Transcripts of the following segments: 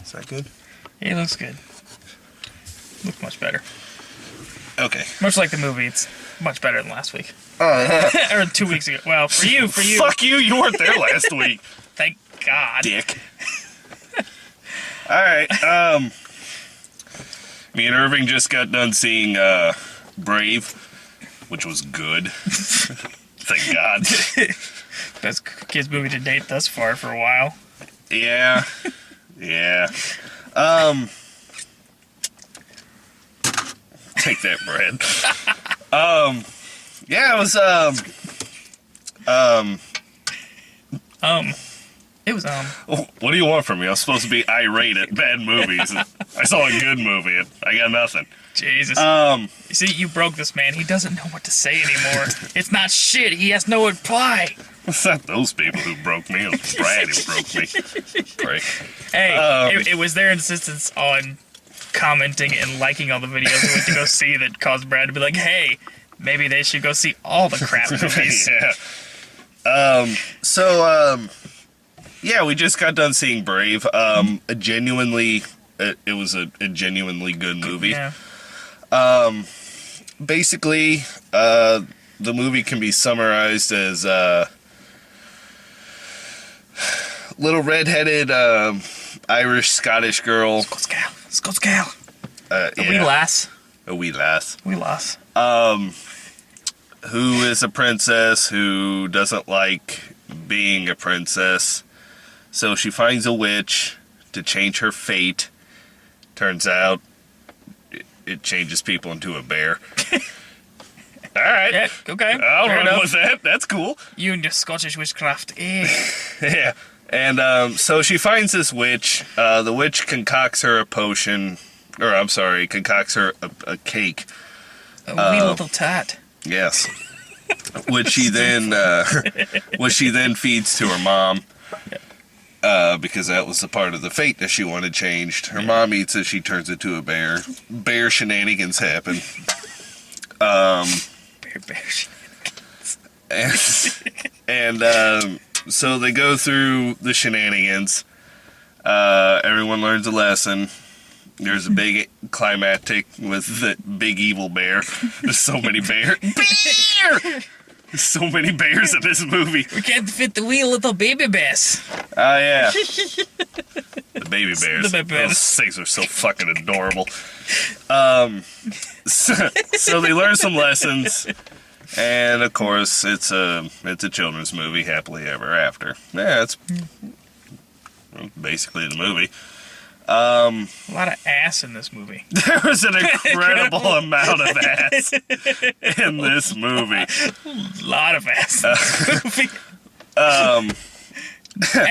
Is that good? He looks good. Looks much better. Okay. Much like the movie, it's much better than last week. Oh, yeah. Or 2 weeks ago. Well, for you. Fuck you, you weren't there last week. Thank God. Dick. Alright, me and Irving just got done seeing, Brave, which was good. Thank God. Best kids movie to date thus far for a while. Yeah. Yeah. Take that, bread. Yeah, it was, It was, what do you want from me? I'm supposed to be irate at bad movies. I saw a good movie. I got nothing. Jesus. You see, you broke this man. He doesn't know what to say anymore. It's not shit. He has no reply. It's not those people who broke me. It was Brad who broke me. Prick. Hey, it was their insistence on commenting and liking all the videos we went to go see that caused Brad to be like, hey, maybe they should go see all the crap movies. Yeah. Yeah, we just got done seeing Brave. It was a genuinely good movie. Yeah. Basically, the movie can be summarized as little redheaded Irish-Scottish girl. Scots gal. Yeah, A wee lass. a wee lass. Wee lass. Who is a princess who doesn't like being a princess. So she finds a witch to change her fate. Turns out it changes people into a bear. All right. Yeah, okay. I'll Fair run enough. with that. That's cool. You and your Scottish witchcraft. Yeah. And so she finds this witch. The witch concocts her a potion. Or, I'm sorry, concocts her a cake. A wee little tat. Yes. which she then feeds to her mom. Because that was the part of the fate that she wanted changed. Her mom eats it, she turns into a bear. Bear shenanigans happen. Bear shenanigans. And so they go through the shenanigans. Everyone learns a lesson. There's a big climactic with the big evil bear. There's so many bears. Bear! There's so many bears in this movie. We can't fit the wee little baby bears. Oh, yeah. The baby bears. The baby bears. Those things are so fucking adorable. So they learn some lessons. And, of course, it's a children's movie, happily ever after. Yeah, it's basically the movie. A lot of ass in this movie. There was an incredible amount of ass in this movie. A lot of ass in this movie. Well,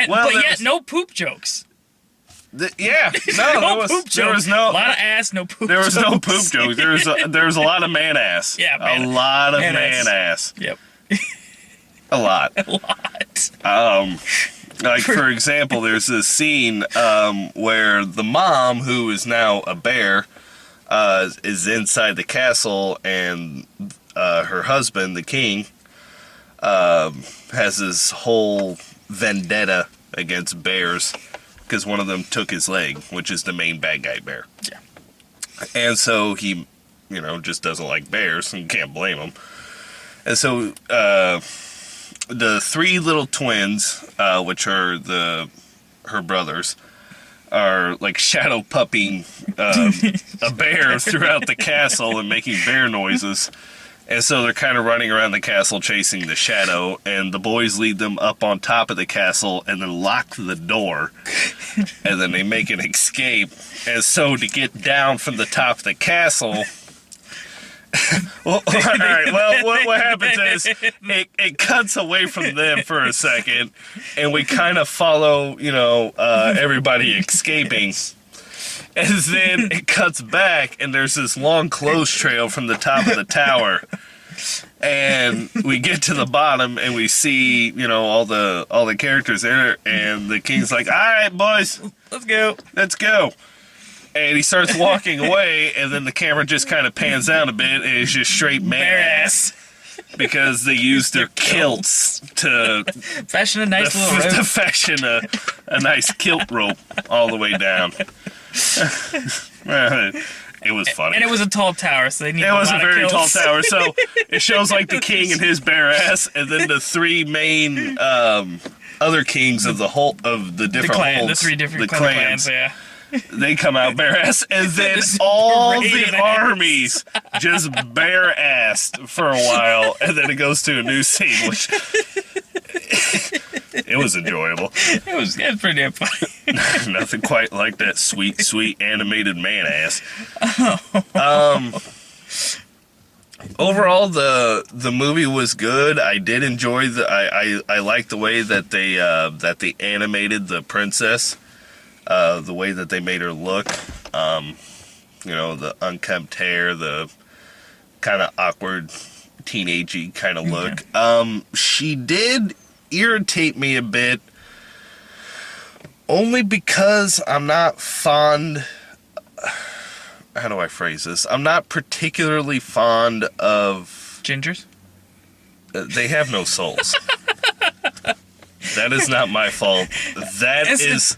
but yet, no poop jokes. Yeah, no, there was no. A lot of ass, no poop. There was jokes. no poop joke. There was a lot of man ass. Yeah, a lot of man ass. Yep. A lot. A lot. Like, for example, there's this scene where the mom, who is now a bear, is inside the castle, and her husband, the king, has this whole vendetta against bears because one of them took his leg, which is the main bad guy bear. Yeah. And so he, just doesn't like bears, and can't blame him. And so, the three little twins, which are her brothers, are like shadow pupping a bear throughout the castle and making bear noises. And so they're kind of running around the castle chasing the shadow, and the boys lead them up on top of the castle and then lock the door. And then they make an escape. And so to get down from the top of the castle... Well, all right. Well, what happens is it cuts away from them for a second, and we kind of follow, everybody escaping. And then it cuts back, and there's this long clothes trail from the top of the tower. And we get to the bottom, and we see, all the characters there, and the king's like, "All right, boys, let's go." And he starts walking away, and then the camera just kind of pans down a bit, and it's just straight man ass. because they used their kilts to Fashion a nice little rope. to fashion a nice kilt rope all the way down. It was funny. And it was a tall tower, so they needed It a was lot a very of tall kilts. tower, so it shows like the king and his bare ass, and then the three main other kings of the whole of the The different clan, the holds, three different the clans, yeah. They come out bare ass, and then Just all parade the of ass. armies just bare assed for a while, and then it goes to a new scene, which it was enjoyable. It was pretty damn funny. Nothing quite like that sweet, sweet animated man ass. Overall, the movie was good. I did enjoy I liked the way that they animated the princess, the way that they made her look. The unkempt hair, the kind of awkward teenagey kind of look. She did irritate me a bit, only because I'm not fond. How do I phrase this? I'm not particularly fond of. Gingers? They have no souls. That is not my fault. That is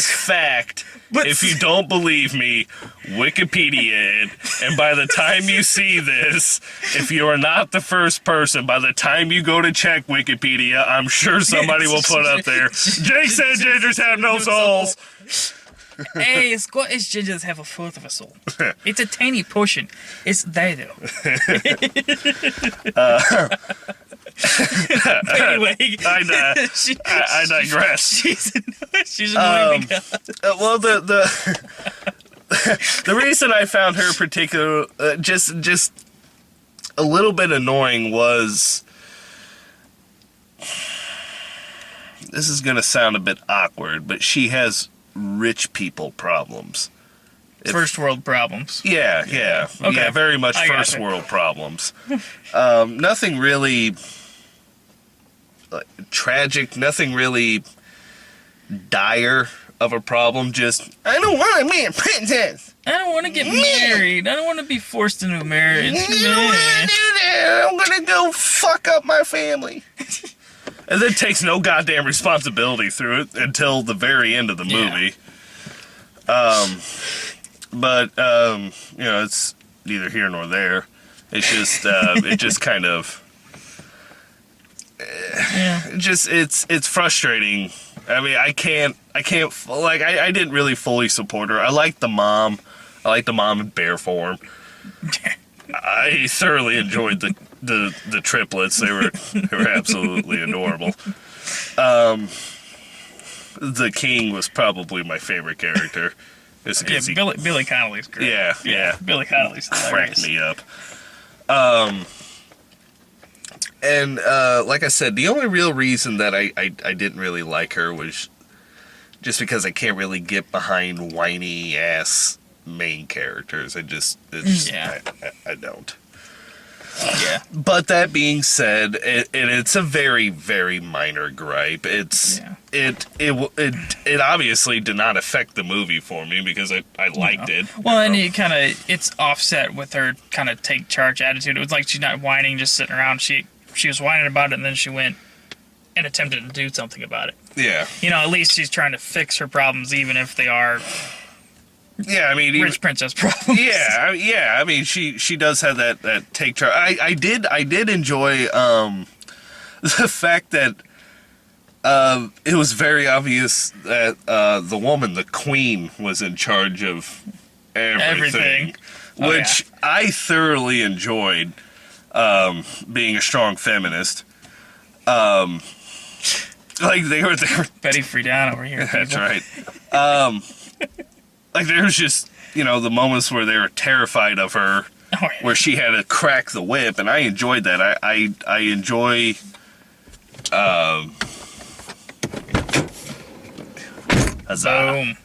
fact. But- if you don't believe me, Wikipedia it. And by the time you see this, if you are not the first person, by the time you go to check Wikipedia, I'm sure somebody will put up there. Jake said gingers have no souls. Hey, Scottish gingers have a fourth of a soul. It's a tiny portion. It's there, though. Anyway, I digress. she's annoying because Well, the reason I found her particular just a little bit annoying was, this is gonna sound a bit awkward, but she has rich people problems. first world problems. Yeah, Okay. very much I first gotcha. world problems. Nothing really tragic, nothing really dire of a problem. Just, I don't want to be a princess. I don't want to get married. I don't want to be forced into a marriage. I don't want to do that. I'm gonna go fuck up my family. And then takes no goddamn responsibility through it until the very end of the movie. It's neither here nor there. It's just, it just kind of, it's frustrating. I mean, I didn't really fully support her. I like the mom in bear form. I thoroughly enjoyed the triplets. They were absolutely adorable. The king was probably my favorite character. Yeah, Billy Connolly's great. Yeah. Billy Connolly's Cracked hilarious. me up. And like I said, the only real reason that I didn't really like her was just because I can't really get behind whiny ass main characters. I don't. Yeah. But that being said, it's a very, very minor gripe. It obviously did not affect the movie for me because I liked it. Well, and it's offset with her kind of take charge attitude. It was like she's not whining, just sitting around. She was whining about it, and then she went and attempted to do something about it. Yeah. At least she's trying to fix her problems, even if they are Yeah, I mean, rich princess problems. Yeah. I mean, she does have that take charge. I did enjoy the fact that it was very obvious that the woman, the queen, was in charge of everything. Oh, Which I thoroughly enjoyed, being a strong feminist. Like they were Betty Friedan over here. That's people. right. Like there was just, the moments where they were terrified of her, Oh, yeah. where she had to crack the whip, and I enjoyed that. I enjoy. Huzzah. Boom.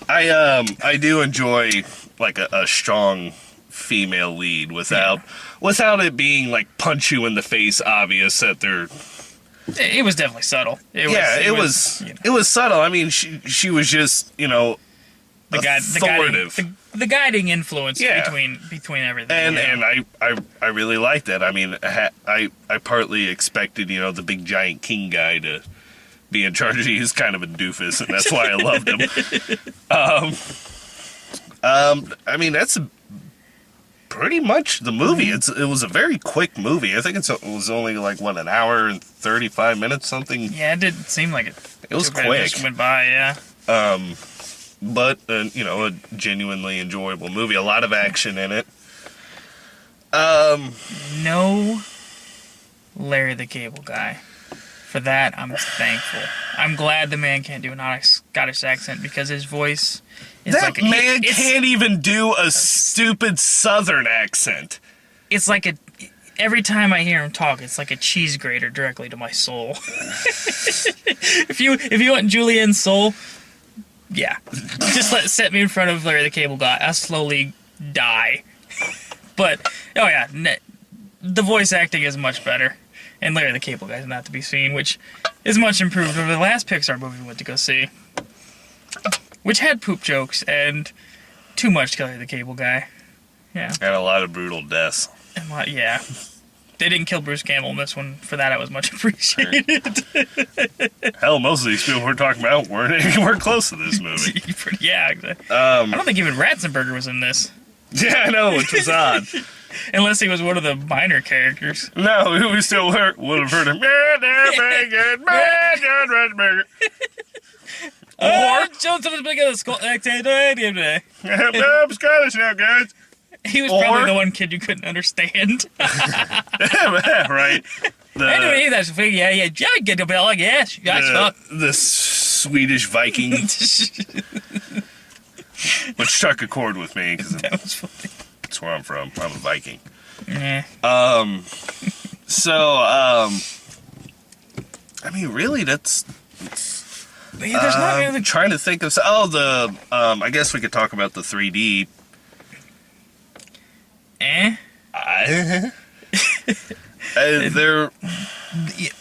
I do enjoy like a strong female lead without it being like punch you in the face obvious that they're. It was definitely subtle. It was It was subtle. I mean, she was just authoritative. the guiding influence Yeah. between everything. And I really liked that. I mean, I partly expected, you know, the big giant king guy to be in charge. He's kind of a doofus, and that's why I loved him. I mean, that's pretty much the movie. It was a very quick movie. I think it was only like an hour and 35 minutes, something. Yeah, it didn't seem like it. It was Too bad quick. It just went by, yeah. But you know, a genuinely enjoyable movie. A lot of action in it. No Larry the Cable Guy. For that, I'm thankful. I'm glad the man can't do an Scottish accent because his voice is That like man can't even do a stupid Southern accent. It's like every time I hear him talk, it's like a cheese grater directly to my soul. if you want Julianne's soul, yeah, just set me in front of Larry the Cable Guy. I'll slowly die. But oh yeah, the voice acting is much better, and Larry the Cable Guy is not to be seen, which is much improved over the last Pixar movie we went to go see, which had poop jokes and too much Larry the Cable Guy. Yeah, And a lot of brutal deaths. and yeah. They didn't kill Bruce Campbell in this one. For that, I was much appreciated. Hell, most of these people we're talking about weren't close to this movie. Yeah, exactly. I don't think even Ratzenberger was in this, Yeah, I know, which was odd. unless he was one of the minor characters. No, we still would have heard him. Or Johnson big of the skull accent. I'm Scottish now, guys. He was Or- probably the one kid you couldn't understand. Right. Anyway, that's the thing. Yeah, I get the bill. Yes, the Swedish Viking, which struck a chord with me because That was funny. that's where I'm from. I'm a Viking. Yeah. So, I mean, really, that's. But yeah, there's not really. I'm trying to think of. I guess we could talk about the 3D. They're.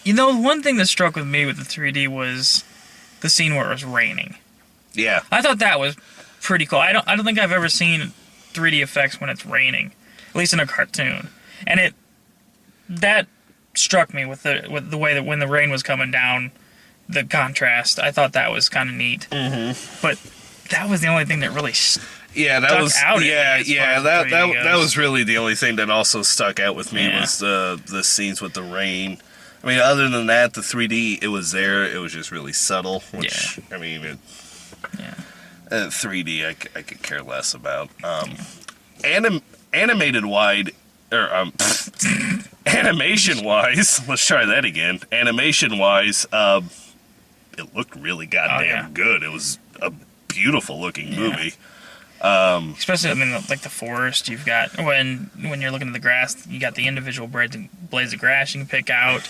You know, one thing that struck with me with the 3D was the scene where it was raining. Yeah. I thought that was pretty cool. I don't think I've ever seen 3D effects when it's raining, at least in a cartoon. And that struck me with the way that when the rain was coming down, the contrast. I thought that was kind of neat. Mm-hmm. But that was the only thing that really Yeah, that stuck was out at me yeah, as yeah. far as 3D That goes. was really the only thing that also stuck out with me Yeah. was the scenes with the rain. I mean, other than that, the 3D it was there. It was just really subtle. Which I mean, 3D I could care less about. Animated wide or animation wise. Let's try that again. Animation wise, it looked really goddamn good. It was a beautiful looking movie. Especially, I mean, like the forest, you've got when you're looking at the grass, you got the individual blades of grass you can pick out,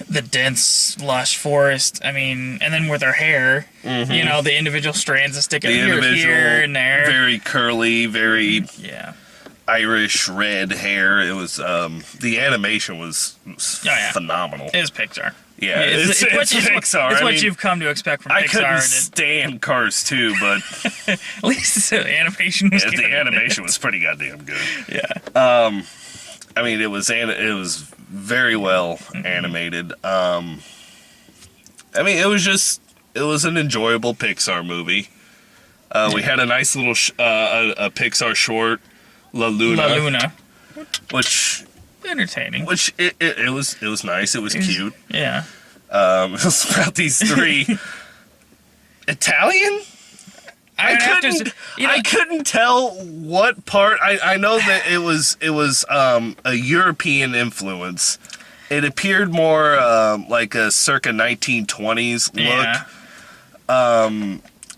the dense, lush forest. I mean, and then with her hair, you know, the individual strands that stick out here and there. Very curly, very Yeah, Irish red hair. It was the animation was phenomenal. it is Pixar. Yeah, It's Pixar. It's I what mean, you've come to expect from I Pixar. couldn't And stand Cars 2, but at least the animation was good. the animation was pretty goddamn good. Yeah. I mean, it was very well animated. I mean, it was an enjoyable Pixar movie. We had a nice little a Pixar short, La Luna, which entertaining. it was nice. It was cute. Yeah. It was about these three Italian. I couldn't tell what part. I know that it was a European influence. It appeared more like a circa 1920s look. Yeah.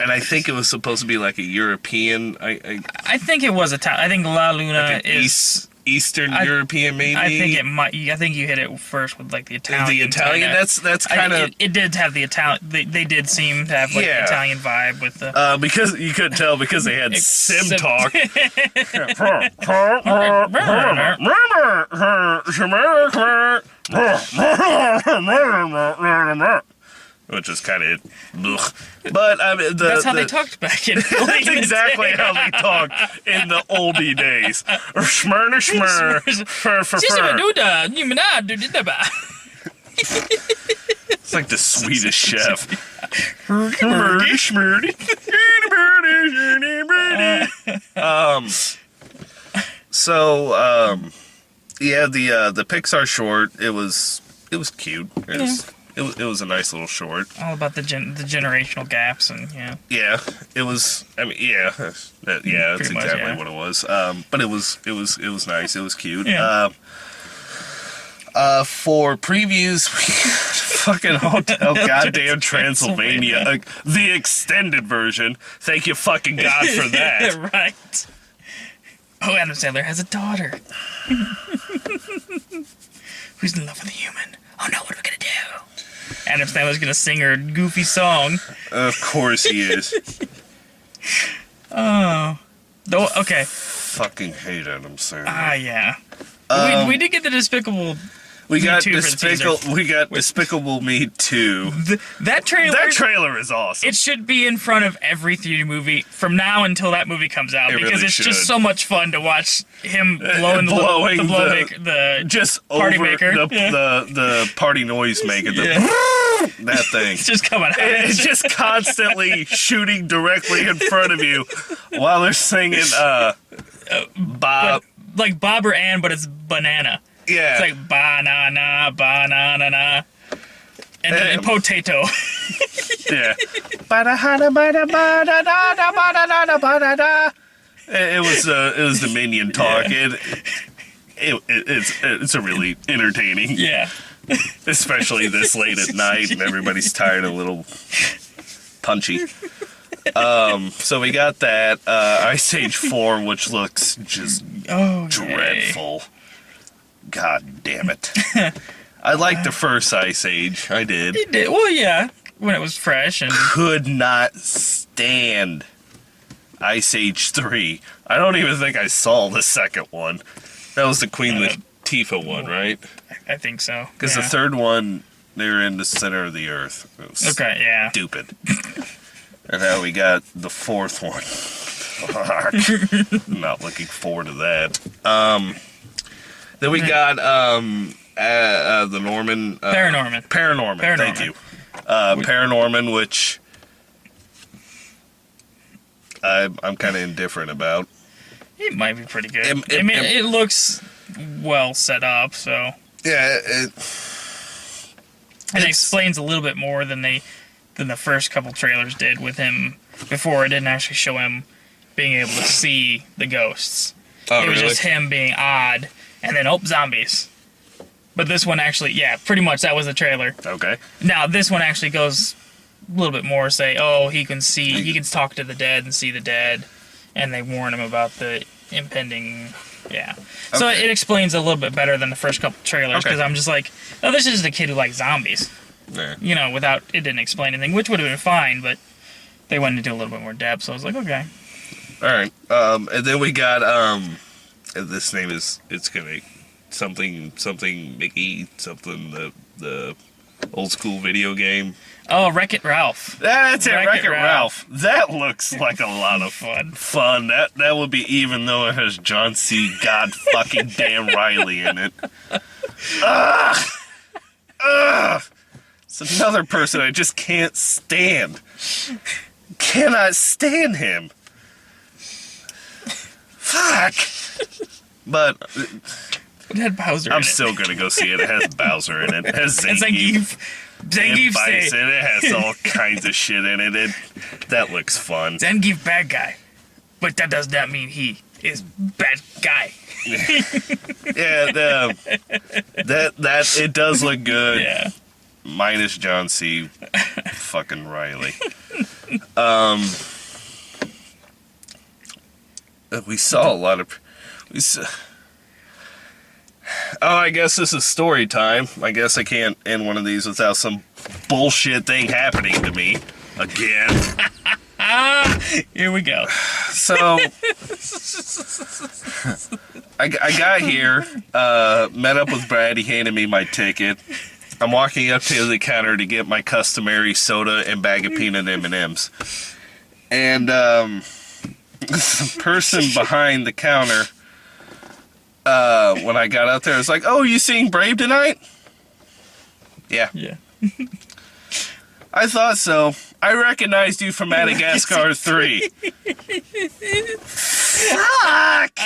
And I think it was supposed to be like a European. I think it was Italian. I think La Luna like is Eastern European, maybe. I think it might. I think you hit it first with like the Italian. The Italian. That's kind of. It did have the Italian. They did seem to have like the Italian vibe with the. Because you couldn't tell because they had sim talk. which is kind of, but I mean, That's how they talked back in. That's exactly how they talked in the oldie days. Schmurner schmur, fur for fur. It's like the Swedish chef. Schmurdy schmurdy. Yeah, the Pixar short, it was cute. It was a nice little short. All about the generational gaps and Yeah, it was. I mean, yeah, that's exactly what it was. But it was nice. It was cute. Yeah. For previews, we got fucking Hotel Goddamn Transylvania, the extended version. Thank you, fucking God, for that. Right. Oh, Adam Sandler has a daughter. Who's in love with a human? Oh no, what are we gonna do? Adam Sandler's gonna sing her goofy song. Of course he is. Oh. Okay. Fucking hate Adam Sandler. Yeah. We did get the Despicable We got Me 2 for the teaser. Despicable Me 2. That trailer. That trailer is awesome. It should be in front of every theater movie from now until that movie comes out, because really it's should. just so much fun to watch him blowing the party maker. The party noise maker. That thing. It's just coming out. It's just constantly shooting directly in front of you while they're singing Bob. Like Bob or Ann, but it's banana. Yeah. It's like banana, banana, and then potato. Yeah. It was the Minion talk. Yeah. It's a really entertaining. Yeah. Especially this late at night and everybody's tired, a little punchy. So we got that Ice Age 4, which looks just dreadful. God damn it. I liked the first Ice Age. I did. You did. Well, yeah, when it was fresh and Could not stand Ice Age 3. I don't even think I saw the second one. That was the Queen Latifah one, right? I think so. Because the third one, they were in the center of the earth. It was stupid. And now we got the fourth one. Fuck. I'm not looking forward to that. Then we got the Norman... Paranorman. Thank you. Paranorman, which I'm kind of indifferent about. It might be pretty good. It looks well set up, so... Yeah, it explains a little bit more than the first couple trailers did with him before. It didn't actually show him being able to see the ghosts. Oh, it was really? just him being odd, and then zombies. But this one actually, pretty much that was the trailer. Okay. Now this one actually goes a little bit more. Say, he can talk to the dead and see the dead, and they warn him about the impending. Yeah. So Okay. it explains a little bit better than the first couple trailers, because Okay. I'm just like, oh, this is just a kid who likes zombies. Yeah. Without, it didn't explain anything, which would have been fine, but they went into a little bit more depth, so I was like, okay. All right. And then we got this name is gonna something Mickey something the old school video game. Oh, Wreck-It Ralph. That's it, Wreck-It Wreck-It Ralph. That looks like a lot of Fun. That would be, even though it has John C. God fucking damn Riley in it. Ugh. It's another person I just can't stand. Cannot stand him. Fuck. But It had Bowser I'm in it. still gonna go see it. It has Bowser in it. It has And Zangief. Zangief Bison. say, It has all kinds of shit in it. That looks fun. Zangief bad guy. But that does not mean he is bad guy. Yeah, that it does look good. Yeah. Minus John C. fucking Riley. We saw a lot of. I guess this is story time. I guess I can't end one of these without some bullshit thing happening to me again. Here we go. So I got here, met up with Brad. He handed me my ticket. I'm walking up to the counter to get my customary soda and bag of peanut M&Ms. And the person behind the counter, when I got out there, was like, "Oh, you seeing Brave tonight?" Yeah. Yeah. I thought so. I recognized you from Madagascar 3. Fuck!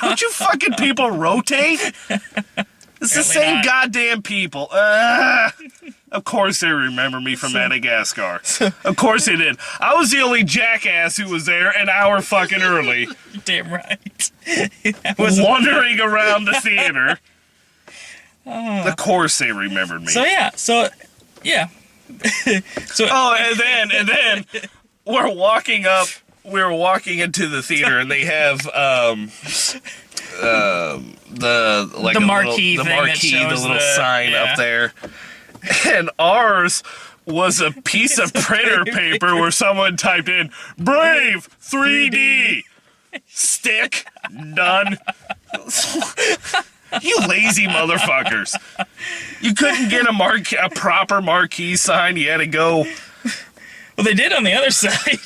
Don't you fucking people rotate? It's the Apparently same not. goddamn people. Of course they remember me from Madagascar. Of course they did. I was the only jackass who was there an hour fucking early, You're damn right. That was wandering around the theater. Of course they remembered me. so yeah. So yeah. So Oh, and then we're walking up. We're walking into the theater, and they have the like The a marquee little, the thing that marquee, the shows little the- sign yeah. up there, and ours was a piece of printer paper where someone typed in "Brave 3D." Stick done. You lazy motherfuckers! You couldn't get a proper marquee sign. You had to go. well, they did on the other side.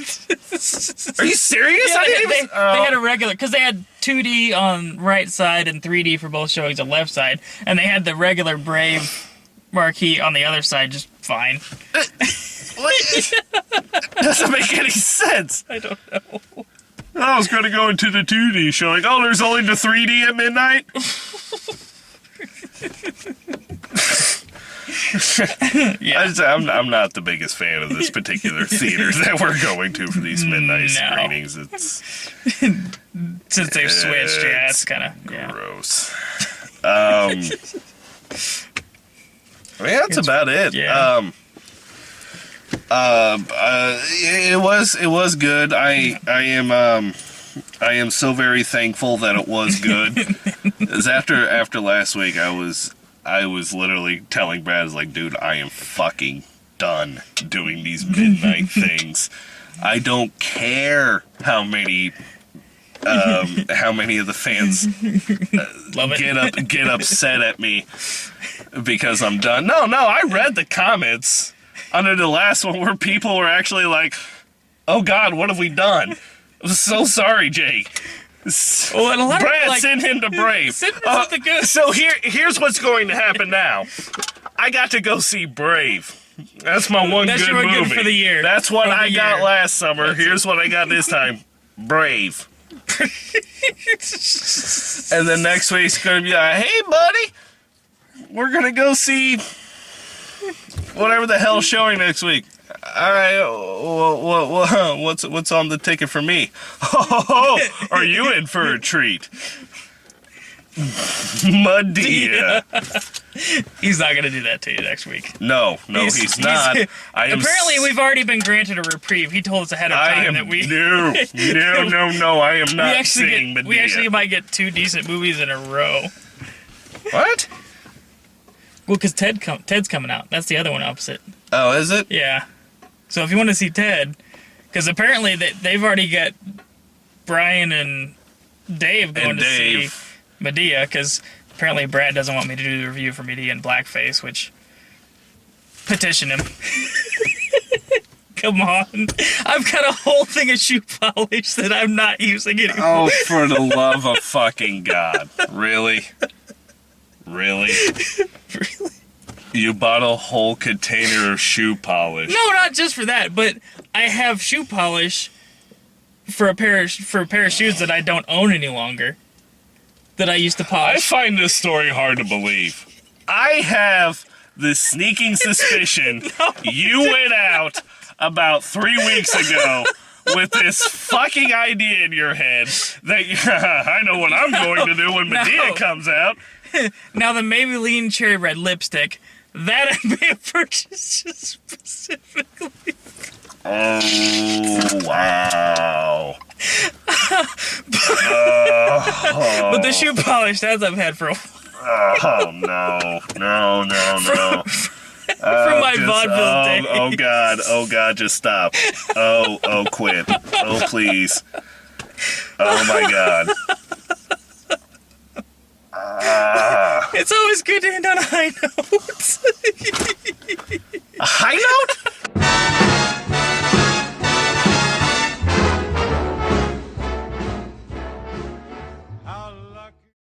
Are you serious? Yeah, I didn't they even. had a regular because they had 2D on right side and 3D for both showings on left side, and they had the regular Brave marquee on the other side, just fine. What? Doesn't make any sense. I don't know. I was going to go into the 2D showing. Oh, there's only the 3D at midnight? Yeah. I'm not the biggest fan of this particular theater that we're going to for these midnight No. screenings. It's Since they've switched, yeah, it's kind of yeah. gross. I mean, that's about it. Yeah. It was good. I am so very thankful that it was good. Because after last week, I was literally telling Brad, I was like, dude, I am fucking done doing these midnight things. I don't care how many of the fans Love it. get upset at me because I'm done. No, I read the comments under the last one where people were actually like, "Oh God, what have we done?" I'm so sorry, Jake. Well, and a lot of Brad, people, like, send him to Brave. send him something good. So here's what's going to happen now. I got to go see Brave. That's my one That's good your one movie. good for the year. That's what For the I got year. last summer. Here's what I got this time. Brave. And then next week's going to be like, "Hey, buddy, we're going to go see whatever the hell's showing next week." All right, what's on the ticket for me? Oh, are you in for a treat? Madea. He's not gonna do that to you next week. No, he's not. I am Apparently, we've already been granted a reprieve. He told us ahead of I time am that we no. I am not seeing Madea. we actually might get 2 decent movies in a row. What? Well, because Ted's coming out. That's the other one opposite. Oh, is it? Yeah. So if you want to see Ted, because apparently they've already got Brian and Dave going And to see Dave. Madea, because apparently Brad doesn't want me to do the review for Madea in blackface, which petition him. Come on. I've got a whole thing of shoe polish that I'm not using anymore. Oh, for the love of fucking God. Really? Really? Really? You bought a whole container of shoe polish. No, not just for that, but I have shoe polish for a pair of shoes that I don't own any longer. That I used to I polish. find this story hard to believe. I have the sneaking suspicion you went out about 3 weeks ago with this fucking idea in your head that I know what I'm going to do when Madea comes out. Now the Maybelline Cherry Red lipstick, that I may have purchased just specifically. Oh, wow. But the shoe polish, that I've had for a while. Oh, no. From my vaudeville days. Oh, God, just stop. Oh, quit. Oh, please. Oh, my God. It's always good to end on a high note. A high note?